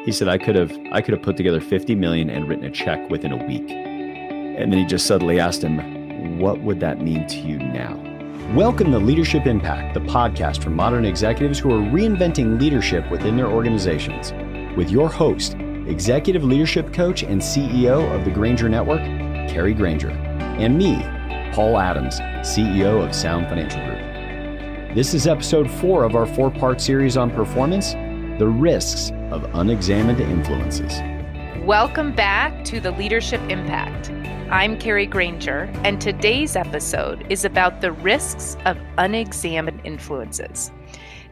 He said, I could have put together 50 million and written a check within a week. And then he just suddenly asked him, what would that mean to you now? Welcome to Leadership Impact, the podcast for modern executives who are reinventing leadership within their organizations. With your host, executive leadership coach and CEO of the Granger Network, Kari Granger, and me, Paul Adams, CEO of Sound Financial Group. This is episode 4 of our 4-part series on performance, the risks of unexamined influences. Welcome back to the Leadership Impact. I'm Kari Granger, and today's episode is about the risks of unexamined influences.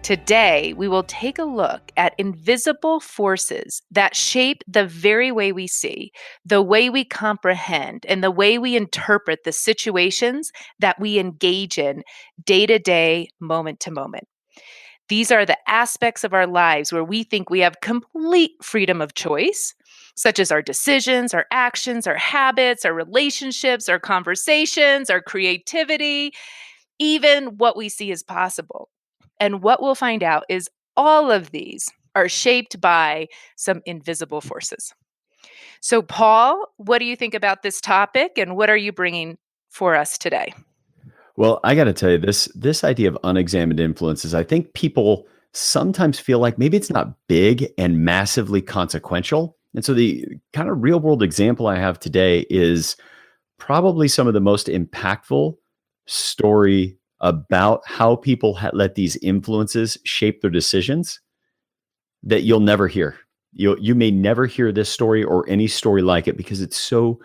Today, we will take a look at invisible forces that shape the very way we see, the way we comprehend, and the way we interpret the situations that we engage in day to day, moment to moment. These are the aspects of our lives where we think we have complete freedom of choice, such as our decisions, our actions, our habits, our relationships, our conversations, our creativity, even what we see as possible. And what we'll find out is all of these are shaped by some invisible forces. So, Paul, what do you think about this topic, and what are you bringing for us today? Well, I got to tell you, this idea of unexamined influences, I think people sometimes feel like maybe it's not big and massively consequential. And so the kind of real world example I have today is probably some of the most impactful story about how people let these influences shape their decisions that you'll never hear. You may never hear this story or any story like it because it's so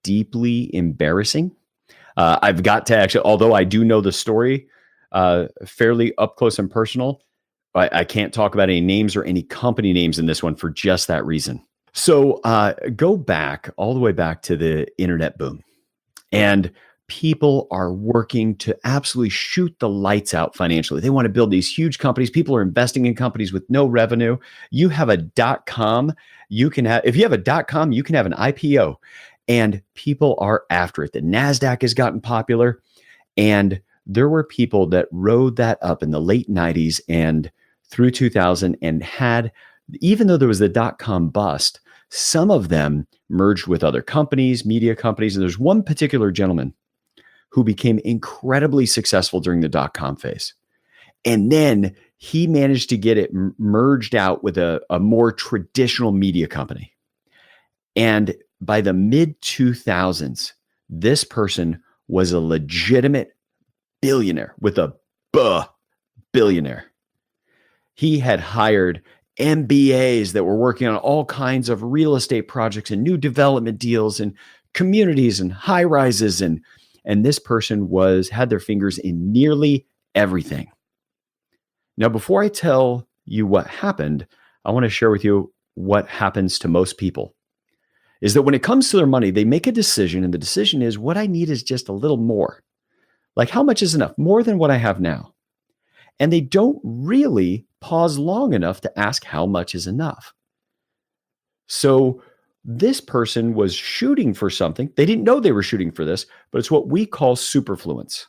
deeply embarrassing. I've got to actually, although I do know the story fairly up close and personal, I can't talk about any names or any company names in this one for just that reason. So go back all the way back to the internet boom. And people are working to absolutely shoot the lights out financially. They want to build these huge companies. People are investing in companies with no revenue. You have a .com, if you have a .com, you can have an IPO. And people are after it. The NASDAQ has gotten popular. And there were people that rode that up in the late 90s and through 2000 and had, even though there was the .com bust, some of them merged with other companies, media companies. And there's one particular gentleman who became incredibly successful during the .com phase. And then he managed to get it merged out with a more traditional media company. And by the mid 2000s, this person was a legitimate billionaire with a billionaire. He had hired MBAs that were working on all kinds of real estate projects and new development deals and communities and high rises. And this person had their fingers in nearly everything. Now, before I tell you what happened, I want to share with you what happens to most people. Is that when it comes to their money, they make a decision, and the decision is what I need is just a little more. Like, how much is enough? More than what I have now. And they don't really pause long enough to ask how much is enough. So this person was shooting for something. They didn't know they were shooting for this, but it's what we call superfluence.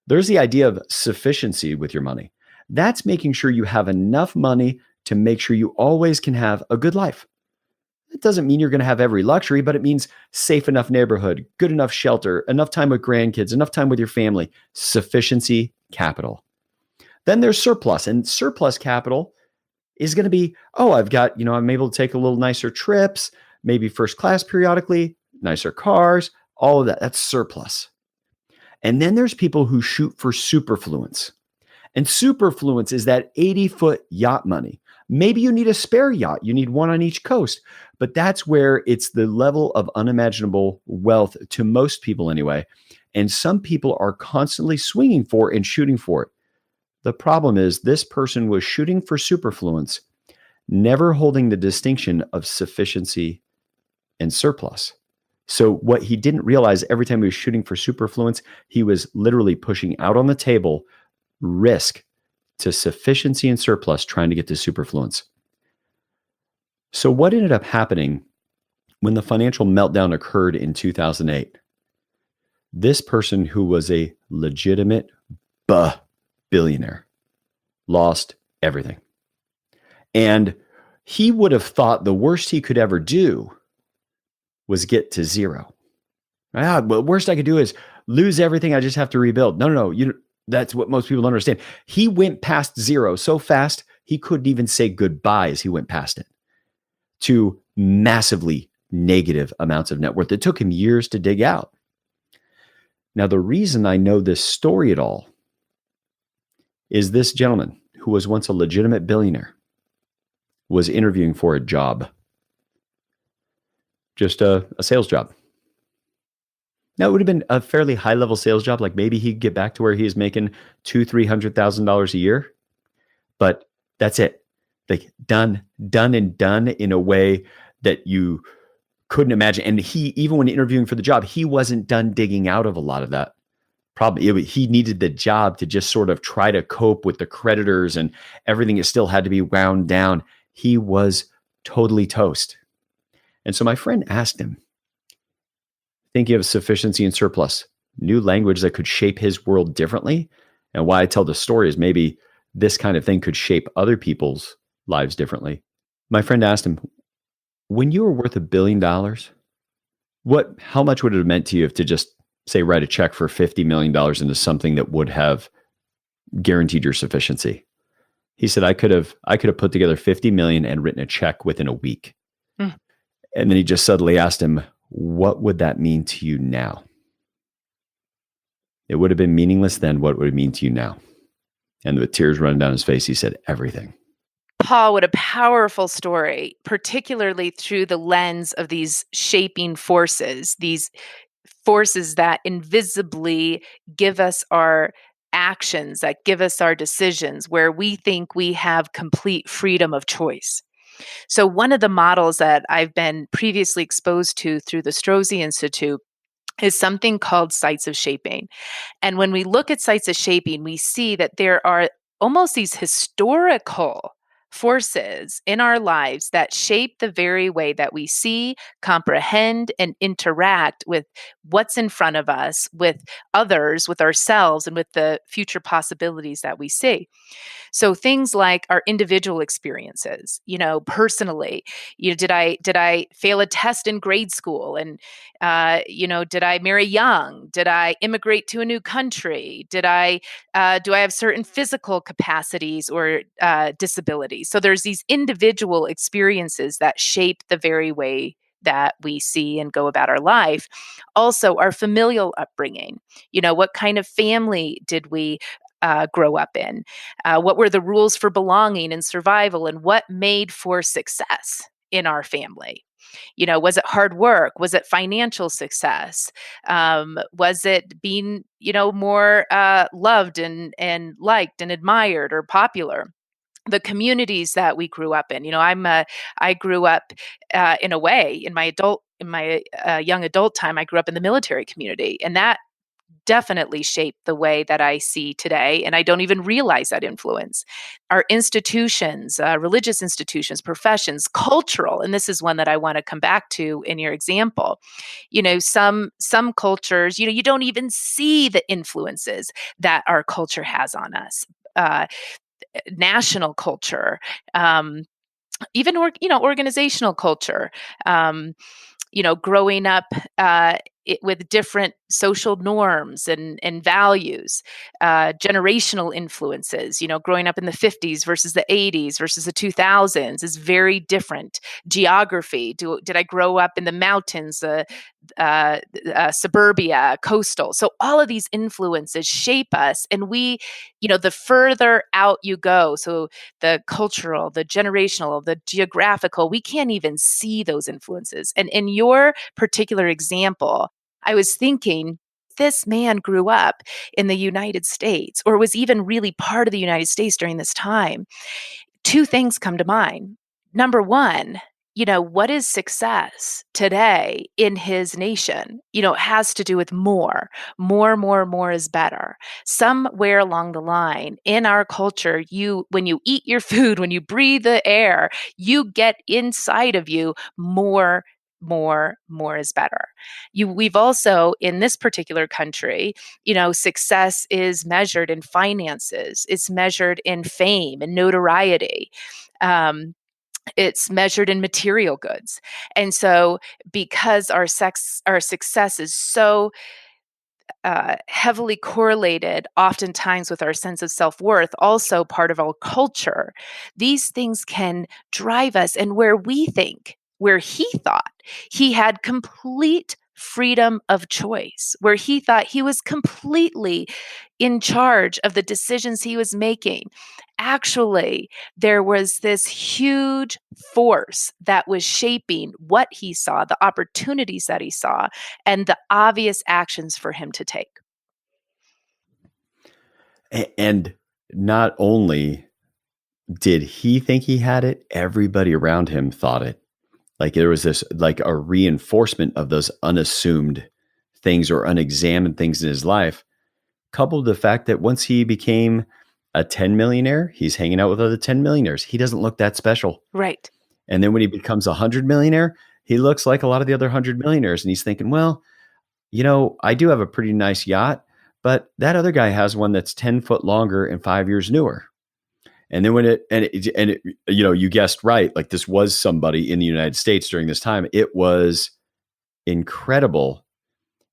There's the idea of sufficiency with your money. That's making sure you have enough money to make sure you always can have a good life. It doesn't mean you're going to have every luxury, but it means safe enough neighborhood, good enough shelter, enough time with grandkids, enough time with your family. Sufficiency capital. Then there's surplus, and surplus capital is going to be, I'm able to take a little nicer trips, maybe first class periodically, nicer cars, all of that. That's surplus. And then there's people who shoot for superfluence. And superfluence is that 80-foot yacht money. Maybe you need a spare yacht. You need one on each coast. But that's where it's the level of unimaginable wealth to most people anyway. And some people are constantly swinging for and shooting for it. The problem is this person was shooting for superfluence, never holding the distinction of sufficiency and surplus. So what he didn't realize every time he was shooting for superfluence, he was literally pushing out on the table risk to sufficiency and surplus trying to get to superfluence. So what ended up happening when the financial meltdown occurred in 2008? This person who was a legitimate billionaire lost everything. And He would have thought the worst he could ever do was get to zero. The worst I could do is lose everything. I just have to rebuild. No. That's what most people don't understand. He went past zero so fast, he couldn't even say goodbye as he went past it to massively negative amounts of net worth. It took him years to dig out. Now, the reason I know this story at all is this gentleman who was once a legitimate billionaire was interviewing for a job, just a sales job. Now, it would have been a fairly high-level sales job. Like maybe he'd get back to where he is making $200,000-$300,000 a year, but that's it. Like done in a way that you couldn't imagine. And he, even when interviewing for the job, he wasn't done digging out of a lot of that. Probably he needed the job to just sort of try to cope with the creditors and everything that still had to be wound down. He was totally toast. And so my friend asked him, thinking of sufficiency and surplus, new language that could shape his world differently. And why I tell the story is maybe this kind of thing could shape other people's lives differently. My friend asked him, when you were worth $1 billion, how much would it have meant to you if to just say, write a check for $50 million into something that would have guaranteed your sufficiency? He said, I could have put together 50 million and written a check within a week. And then he just suddenly asked him, what would that mean to you now? It would have been meaningless then. What would it mean to you now? And with tears running down his face, he said, everything. Paul, what a powerful story, particularly through the lens of these shaping forces, these forces that invisibly give us our actions, that give us our decisions, where we think we have complete freedom of choice. So one of the models that I've been previously exposed to through the Strozzi Institute is something called sites of shaping. And when we look at sites of shaping, we see that there are almost these historical forces in our lives that shape the very way that we see, comprehend, and interact with what's in front of us, with others, with ourselves, and with the future possibilities that we see. So things like our individual experiences, personally, did I fail a test in grade school? And, did I marry young? Did I immigrate to a new country? Do I have certain physical capacities or disabilities? So there's these individual experiences that shape the very way that we see and go about our life. Also, our familial upbringing. What kind of family did we grow up in? What were the rules for belonging and survival, and what made for success in our family? Was it hard work? Was it financial success? Was it being, more loved and liked and admired or popular? The communities that we grew up in. I grew up in a way in my young adult time. I grew up in the military community, and that definitely shaped the way that I see today. And I don't even realize that influence. Our institutions, religious institutions, professions, cultural, and this is one that I want to come back to in your example. Some cultures, you don't even see the influences that our culture has on us. National culture, even organizational culture. Growing up with different social norms and values, generational influences, growing up in the 50s versus the 80s versus the 2000s is very different. Geography, did I grow up in the mountains, suburbia, coastal? So all of these influences shape us, and we, the further out you go, so the cultural, the generational, the geographical, we can't even see those influences. And in your particular example, I was thinking, this man grew up in the United States, or was even really part of the United States during this time. Two things come to mind. Number one, what is success today in his nation? It has to do with more is better. Somewhere along the line in our culture, when you eat your food, when you breathe the air, you get inside of you more is better. We've also, in this particular country, success is measured in finances. It's measured in fame and notoriety. It's measured in material goods. And so because our success is so heavily correlated oftentimes with our sense of self-worth, also part of our culture, these things can drive us. And where he thought he had complete freedom of choice, where he thought he was completely in charge of the decisions he was making, actually, there was this huge force that was shaping what he saw, the opportunities that he saw, and the obvious actions for him to take. And not only did he think he had it, everybody around him thought it. Like there was this, like a reinforcement of those unassumed things or unexamined things in his life, coupled with the fact that once he became a 10 millionaire, he's hanging out with other 10 millionaires. He doesn't look that special. Right. And then when he becomes a 100 millionaire, he looks like a lot of the other 100 millionaires. And he's thinking, well, I do have a pretty nice yacht, but that other guy has one that's 10 foot longer and 5 years newer. And then you guessed right, like this was somebody in the United States during this time. It was incredible.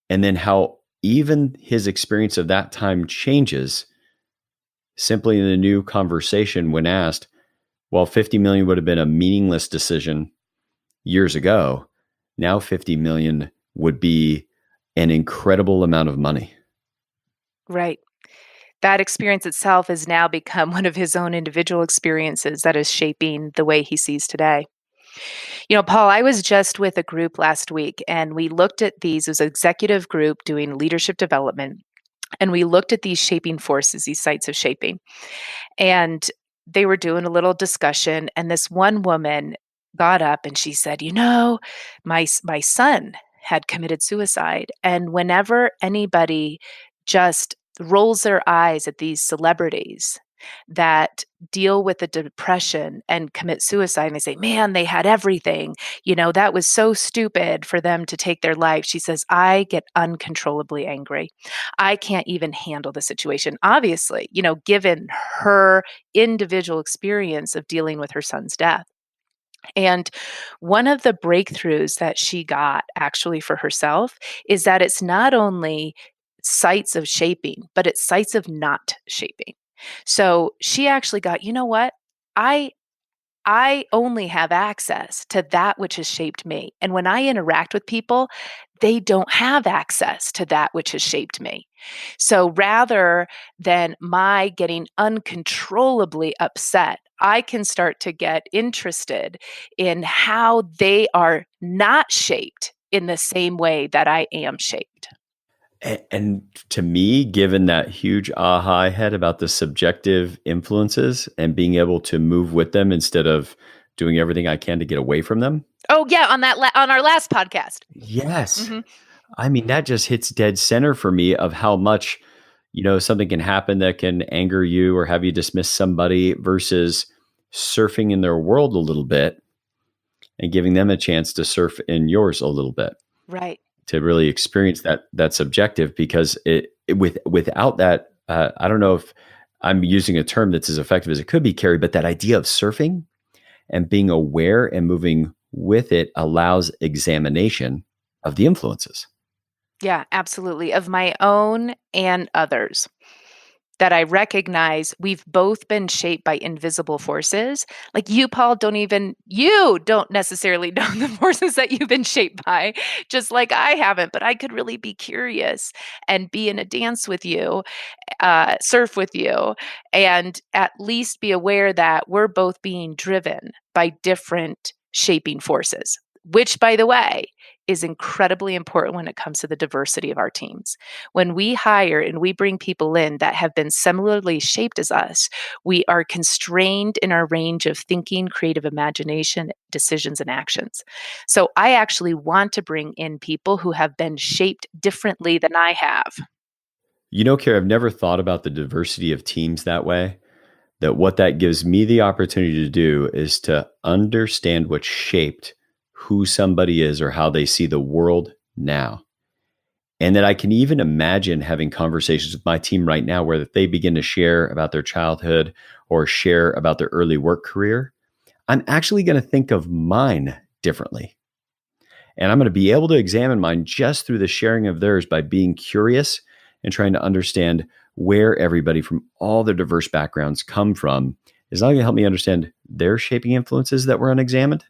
And then how even his experience of that time changes simply in a new conversation when asked, while 50 million would have been a meaningless decision years ago, now 50 million would be an incredible amount of money. Right. That experience itself has now become one of his own individual experiences that is shaping the way he sees today. Paul, I was just with a group last week and we looked at these as an executive group doing leadership development. And we looked at these shaping forces, these sites of shaping. And they were doing a little discussion. And this one woman got up and she said, my son had committed suicide. And whenever anybody just rolls their eyes at these celebrities that deal with the depression and commit suicide, and they say, man, they had everything, that was so stupid for them to take their life. She says, I get uncontrollably angry. I can't even handle the situation. Obviously, given her individual experience of dealing with her son's death. And one of the breakthroughs that she got actually for herself is that it's not only sites of shaping, but it's sites of not shaping. So she actually got, you know what? I only have access to that which has shaped me. And when I interact with people, they don't have access to that which has shaped me. So rather than my getting uncontrollably upset, I can start to get interested in how they are not shaped in the same way that I am shaped. And to me, given that huge aha I had about the subjective influences and being able to move with them instead of doing everything I can to get away from them. Oh yeah, on our last podcast. Yes. Mm-hmm. I mean, that just hits dead center for me of how much, something can happen that can anger you or have you dismiss somebody versus surfing in their world a little bit and giving them a chance to surf in yours a little bit. Right. To really experience that subjective, because without that, I don't know if I'm using a term that's as effective as it could be, Kari, but that idea of surfing and being aware and moving with it allows examination of the influences. Yeah, absolutely. Of my own and others. That I recognize we've both been shaped by invisible forces. Like you, Paul, you don't necessarily know the forces that you've been shaped by, just like I haven't, but I could really be curious and be in a dance with you, surf with you, and at least be aware that we're both being driven by different shaping forces, which, by the way, is incredibly important when it comes to the diversity of our teams. When we hire and we bring people in that have been similarly shaped as us, we are constrained in our range of thinking, creative imagination, decisions, and actions. So I actually want to bring in people who have been shaped differently than I have. Kari, I've never thought about the diversity of teams that way. That what that gives me the opportunity to do is to understand what shaped who somebody is or how they see the world now. And that I can even imagine having conversations with my team right now where if they begin to share about their childhood or share about their early work career, I'm actually going to think of mine differently. And I'm going to be able to examine mine just through the sharing of theirs by being curious and trying to understand where everybody from all their diverse backgrounds come from is not going to help me understand their shaping influences that were unexamined,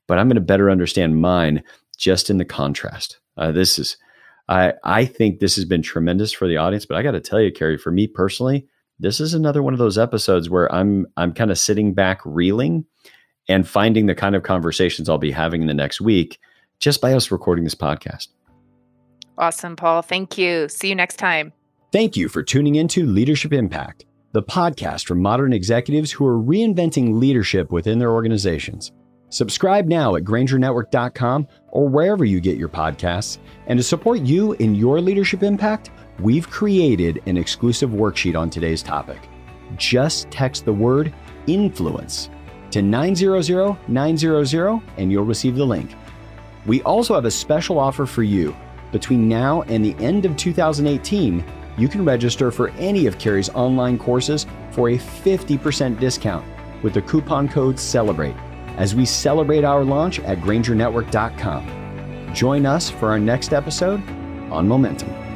but I'm going to better understand mine just in the contrast. I think this has been tremendous for the audience, but I got to tell you, Kari, for me personally, this is another one of those episodes where I'm kind of sitting back, reeling, and finding the kind of conversations I'll be having in the next week just by us recording this podcast. Awesome, Paul. Thank you. See you next time. Thank you for tuning into Leadership Impact, the podcast for modern executives who are reinventing leadership within their organizations. Subscribe now at GrangerNetwork.com or wherever you get your podcasts. And to support you in your leadership impact, we've created an exclusive worksheet on today's topic. Just text the word influence to 900-900 and you'll receive the link. We also have a special offer for you. Between now and the end of 2018, you can register for any of Kari's online courses for a 50% discount with the coupon code CELEBRATE as we celebrate our launch at GrangerNetwork.com. Join us for our next episode on Momentum.